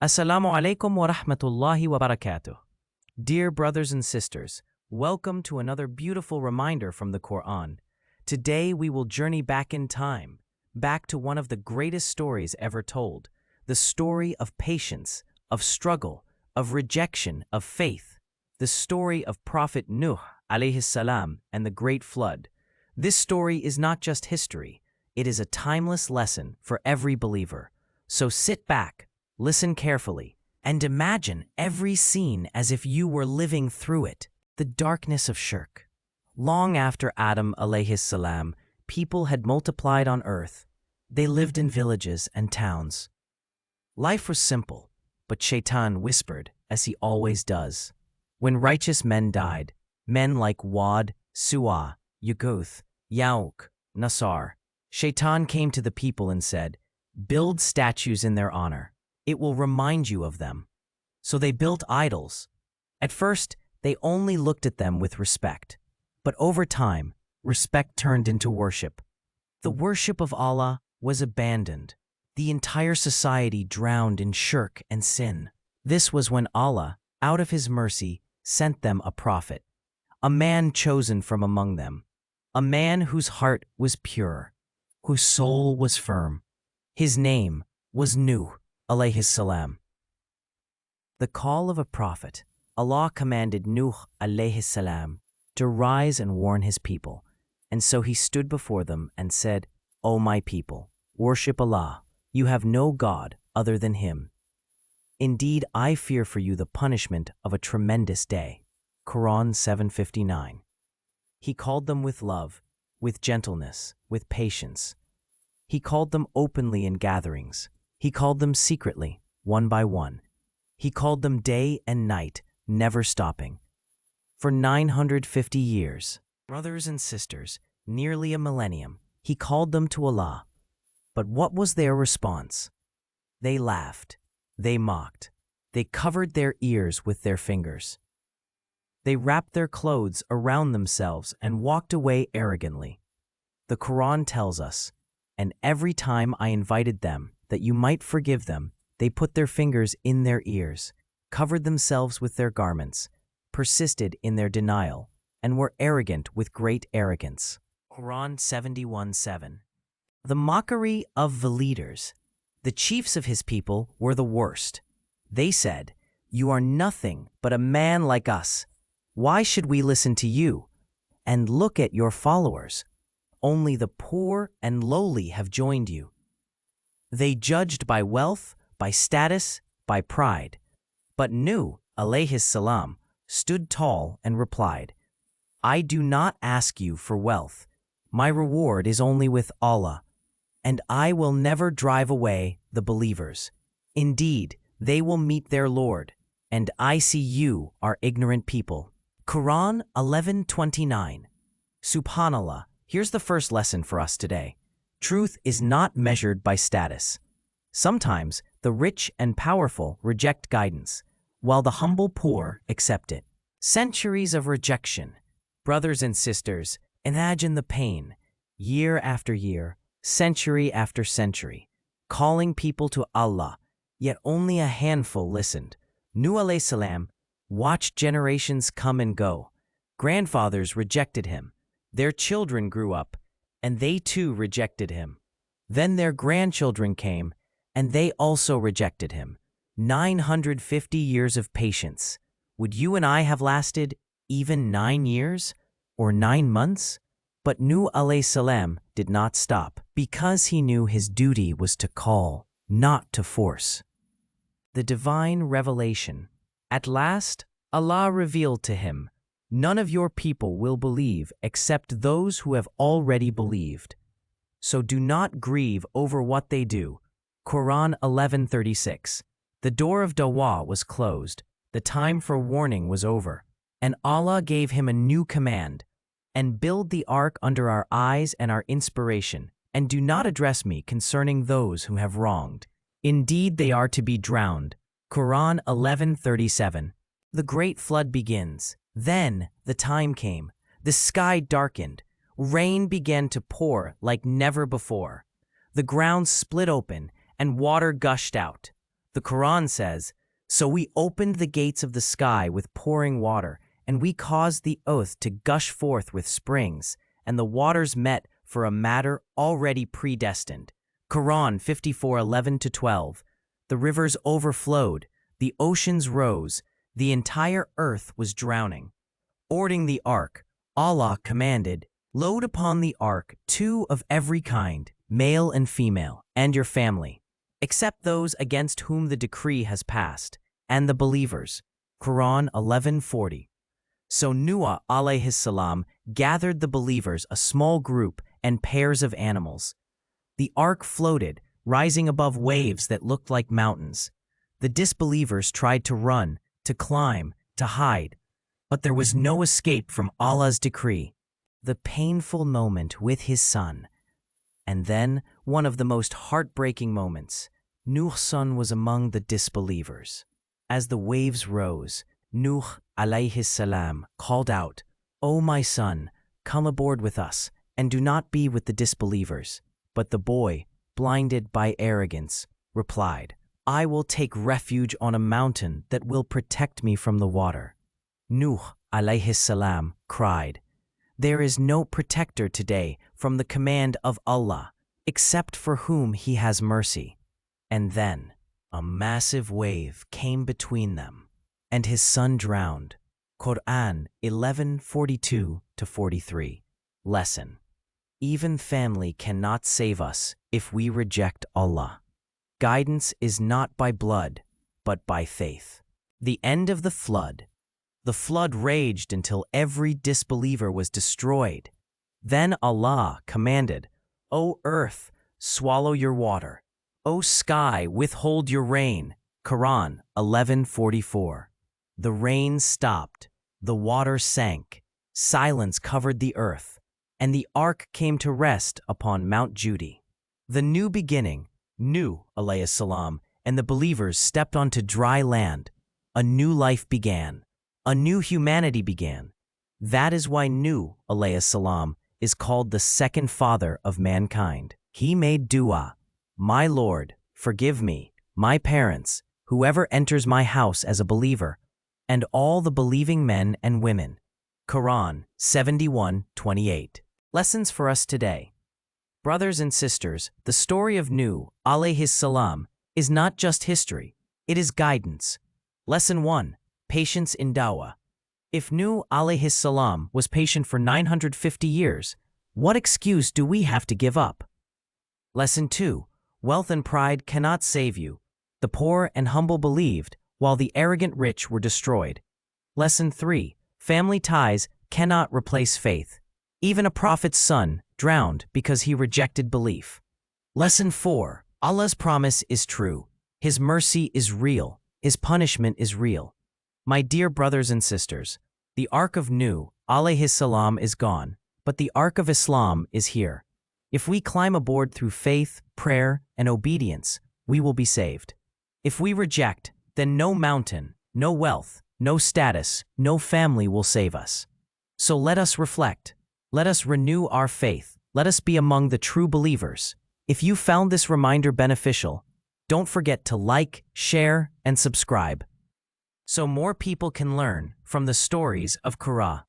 Assalamu alaikum wa rahmatullahi wa barakatuh. Dear brothers and sisters, welcome to another beautiful reminder from the Quran. Today we will journey back in time, back to one of the greatest stories ever told, the story of patience, of struggle, of rejection, of faith, the story of Prophet Nuh, alayhi salam, and the Great Flood. This story is not just history, it is a timeless lesson for every believer. So sit back, listen carefully, and imagine every scene as if you were living through it. The darkness of shirk. Long after Adam alayhi salam, people had multiplied on earth. They lived in villages and towns. Life was simple, but Shaitan whispered, as he always does. When righteous men died, men like Wad, Su'a, Yaguth, Ya'uq, Nasar, Shaitan came to the people and said, "Build statues in their honor. It will remind you of them." So they built idols. At first, they only looked at them with respect. But over time, respect turned into worship. The worship of Allah was abandoned. The entire society drowned in shirk and sin. This was when Allah, out of His mercy, sent them a prophet, a man chosen from among them, a man whose heart was pure, whose soul was firm. His name was Nuh, alayhi salam. The call of a prophet. Allah commanded Nuh, alayhi salam, to rise and warn his people. And so he stood before them and said, "O my people, worship Allah. You have no God other than Him. Indeed, I fear for you the punishment of a tremendous day." Quran 7:59. He called them with love, with gentleness, with patience. He called them openly in gatherings. He called them secretly, one by one. He called them day and night, never stopping. For 950 years, brothers and sisters, nearly a millennium, he called them to Allah. But what was their response? They laughed. They mocked. They covered their ears with their fingers. They wrapped their clothes around themselves and walked away arrogantly. The Quran tells us, "And every time I invited them, that you might forgive them, they put their fingers in their ears, covered themselves with their garments, persisted in their denial, and were arrogant with great arrogance." Quran 71:7. The mockery of the leaders. The chiefs of his people were the worst. They said, "You are nothing but a man like us. Why should we listen to you? And look at your followers. Only the poor and lowly have joined you." They judged by wealth, by status, by pride. But Nuh, alayhi salam, stood tall and replied, "I do not ask you for wealth. My reward is only with Allah, and I will never drive away the believers. Indeed, they will meet their Lord, and I see you are ignorant people." Quran 11:29. Subhanallah, here's the first lesson for us today. Truth is not measured by status. Sometimes the rich and powerful reject guidance, while the humble poor accept it. Centuries of rejection. Brothers and sisters, imagine the pain, year after year, century after century, calling people to Allah, yet only a handful listened. Nuh alayhi salam watched generations come and go. Grandfathers rejected him. Their children grew up, and they too rejected him. Then their grandchildren came, and they also rejected him. 950 years of patience. Would you and I have lasted even 9 years or 9 months? But Nuh alayhi salam did not stop, because he knew his duty was to call, not to force. The divine revelation. At last, Allah revealed to him, "None of your people will believe except those who have already believed. So do not grieve over what they do." Quran 11:36. The door of dawah was closed. The time for warning was over. And Allah gave him a new command. "And build the ark under our eyes and our inspiration, and do not address me concerning those who have wronged. Indeed, they are to be drowned." Quran 11:37. The great flood begins. Then the time came. The sky darkened. Rain began to pour like never before. The ground split open, and water gushed out. The Quran says, "So we opened the gates of the sky with pouring water, and we caused the oath to gush forth with springs, and the waters met for a matter already predestined." Quran 54:11-12. The rivers overflowed, the oceans rose, the entire earth was drowning. Boarding the ark, Allah commanded, "Load upon the ark 2 of every kind, male and female, and your family, except those against whom the decree has passed, and the believers." Quran 11:40. So Noah alayhi salam gathered the believers, a small group, and pairs of animals. The ark floated, rising above waves that looked like mountains. The disbelievers tried to run, to climb, to hide, but there was no escape from Allah's decree. The painful moment with his son. And then, one of the most heartbreaking moments. Nuh's son was among the disbelievers. As the waves rose, Nuh alayhi salam called out, "O my son, come aboard with us, and do not be with the disbelievers." But the boy, blinded by arrogance, replied, "I will take refuge on a mountain that will protect me from the water." Nuh alayhi salam cried, "There is no protector today from the command of Allah, except for whom He has mercy." And then a massive wave came between them, and his son drowned. Quran 11:42-43. Lesson: even family cannot save us if we reject Allah. Guidance is not by blood, but by faith. The end of the flood. The flood raged until every disbeliever was destroyed. Then Allah commanded, "O earth, swallow your water. O sky, withhold your rain." Quran 11:44. The rain stopped, the water sank, silence covered the earth, and the ark came to rest upon Mount Judy. The new beginning, Nuh alayhi salam, and the believers stepped onto dry land. A new life began. A new humanity began. That is why Nuh alayhi salam is called the second father of mankind. He made dua, "My Lord, forgive me, my parents, whoever enters my house as a believer, and all the believing men and women." Quran 71:28. Lessons for us today. Brothers and sisters, the story of Nuh alayhi salam is not just history, it is guidance. Lesson 1. Patience in dawah. If Nuh alayhi salam was patient for 950 years, what excuse do we have to give up? Lesson 2. Wealth and pride cannot save you. The poor and humble believed, while the arrogant rich were destroyed. Lesson 3. Family ties cannot replace faith. Even a prophet's son drowned because he rejected belief. Lesson 4. Allah's promise is true. His mercy is real. His punishment is real. My dear brothers and sisters, the Ark of Nuh alayhi salam is gone, but the Ark of Islam is here. If we climb aboard through faith, prayer, and obedience, we will be saved. If we reject, then no mountain, no wealth, no status, no family will save us. So let us reflect. Let us renew our faith. Let us be among the true believers. If you found this reminder beneficial, don't forget to like, share, and subscribe, so more people can learn from the stories of Qur'an.